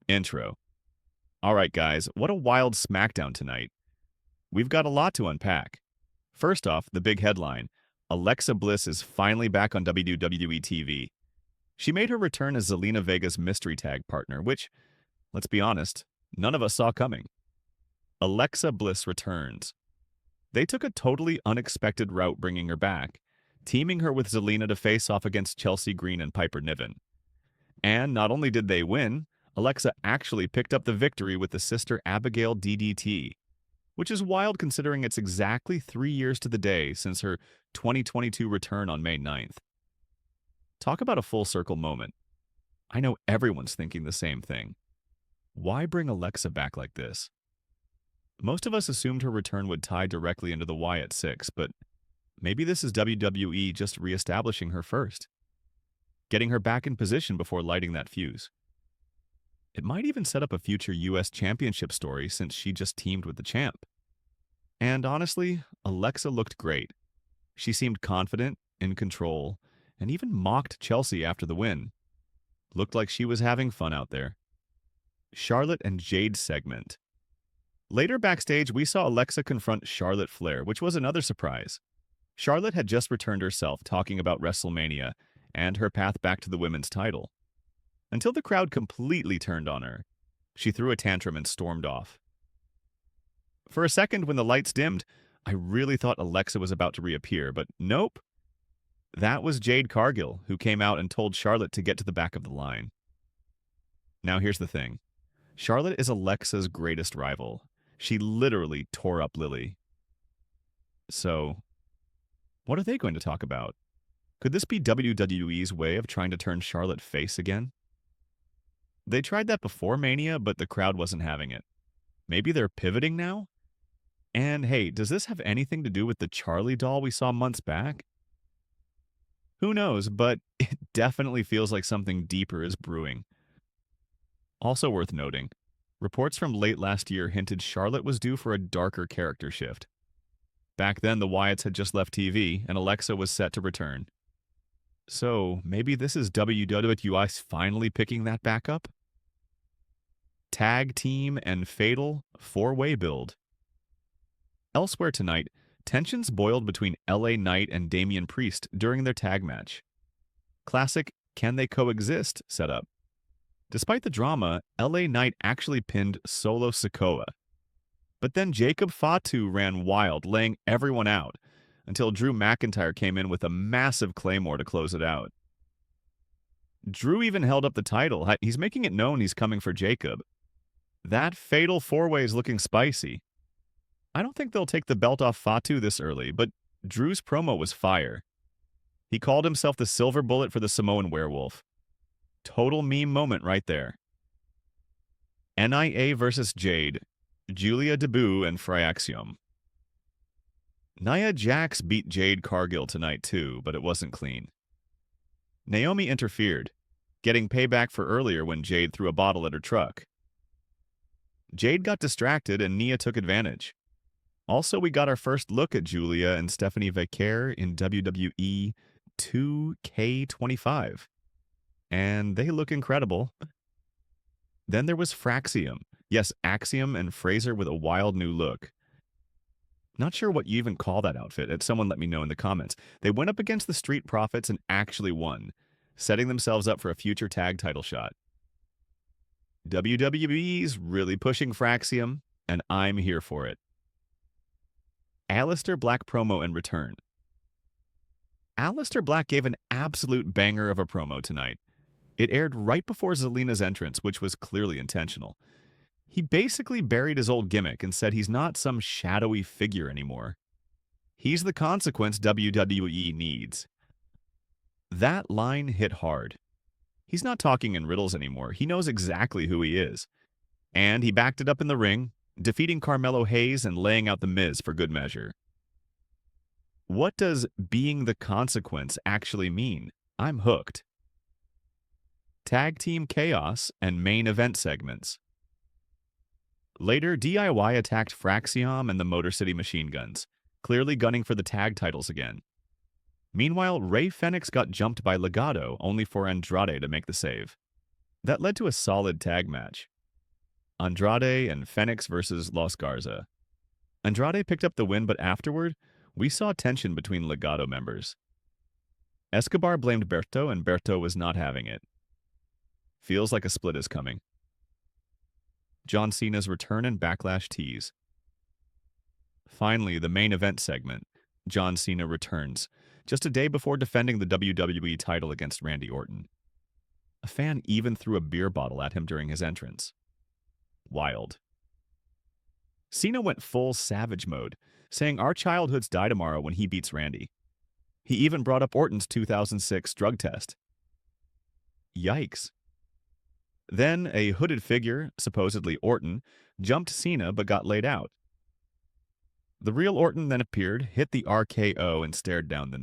Intro. Alright guys, what a wild SmackDown tonight. We've got a lot to unpack. First off, the big headline. Alexa Bliss is finally back on WWE TV. She made her return as Zelina Vega's mystery tag partner, which, let's be honest, none of us saw coming. Alexa Bliss returns. They took a totally unexpected route bringing her back, teaming her with Zelina to face off against Chelsea Green and Piper Niven. And not only did they win, Alexa actually picked up the victory with the sister Abigail DDT, which is wild considering it's exactly 3 years to the day since her 2022 return on May 9th. Talk about a full circle moment. I know everyone's thinking the same thing. Why bring Alexa back like this? Most of us assumed her return would tie directly into the Wyatt Six, but maybe this is WWE just reestablishing her first, getting her back in position before lighting that fuse. It might even set up a future US Championship story since she just teamed with the champ. And honestly, Alexa looked great. She seemed confident, in control, and even mocked Chelsea after the win. Looked like she was having fun out there. Charlotte and Jade segment. Later backstage, we saw Alexa confront Charlotte Flair, which was another surprise. Charlotte had just returned herself talking about WrestleMania and her path back to the women's title. Until the crowd completely turned on her. She threw a tantrum and stormed off. For a second, when the lights dimmed, I really thought Alexa was about to reappear, but nope. That was Jade Cargill, who came out and told Charlotte to get to the back of the line. Now here's the thing. Charlotte is Alexa's greatest rival. She literally tore up Lily. So, what are they going to talk about? Could this be WWE's way of trying to turn Charlotte face again? They tried that before Mania, but the crowd wasn't having it. Maybe they're pivoting now? And hey, does this have anything to do with the Charlie doll we saw months back? Who knows, but it definitely feels like something deeper is brewing. Also worth noting, reports from late last year hinted Charlotte was due for a darker character shift. Back then, the Wyatts had just left TV, and Alexa was set to return. So, maybe this is WWE finally picking that back up? Tag team and fatal four-way build. Elsewhere tonight, tensions boiled between LA Knight and Damian Priest during their tag match. Classic can they coexist setup. Despite the drama, LA Knight actually pinned Solo Sikoa. But then Jacob Fatu ran wild, laying everyone out, until Drew McIntyre came in with a massive claymore to close it out. Drew even held up the title. He's making it known he's coming for Jacob. That fatal four-way is looking spicy. I don't think they'll take the belt off Fatu this early, but Drew's promo was fire. He called himself the silver bullet for the Samoan werewolf. Total meme moment right there. NIA versus Jade, Julia Debut and Fryaxium. Nia Jax beat Jade Cargill tonight too, but it wasn't clean. Naomi interfered, getting payback for earlier when Jade threw a bottle at her truck. Jade got distracted and Nia took advantage. Also, we got our first look at Julia and Stephanie Vaquer in WWE 2K25. And they look incredible. Then there was Fraxium. Yes, Axiom and Fraser with a wild new look. Not sure what you even call that outfit. Someone let me know in the comments. They went up against the Street Profits and actually won, setting themselves up for a future tag title shot. WWE's really pushing Fraxium, and I'm here for it. Aleister Black promo in return. Aleister Black gave an absolute banger of a promo tonight. It aired right before Zelina's entrance, which was clearly intentional. He basically buried his old gimmick and said he's not some shadowy figure anymore. He's the consequence WWE needs. That line hit hard. He's not talking in riddles anymore. He knows exactly who he is. And he backed it up in the ring, defeating Carmelo Hayes and laying out The Miz for good measure. What does being the consequence actually mean? I'm hooked. Tag Team Chaos and main event segments. Later, DIY attacked Fraxiom and the Motor City Machine Guns, clearly gunning for the tag titles again. Meanwhile, Rey Fenix got jumped by Legado, only for Andrade to make the save. That led to a solid tag match. Andrade and Fenix versus Los Garza. Andrade picked up the win, but afterward, we saw tension between Legado members. Escobar blamed Berto, and Berto was not having it. Feels like a split is coming. John Cena's return and Backlash tease. Finally, the main event segment. John Cena returns, just a day before defending the WWE title against Randy Orton. A fan even threw a beer bottle at him during his entrance. Wild. Cena went full savage mode, saying our childhoods die tomorrow when he beats Randy. He even brought up Orton's 2006 drug test. Yikes. Then a hooded figure, supposedly Orton, jumped Cena but got laid out. The real Orton then appeared, hit the RKO, and stared down the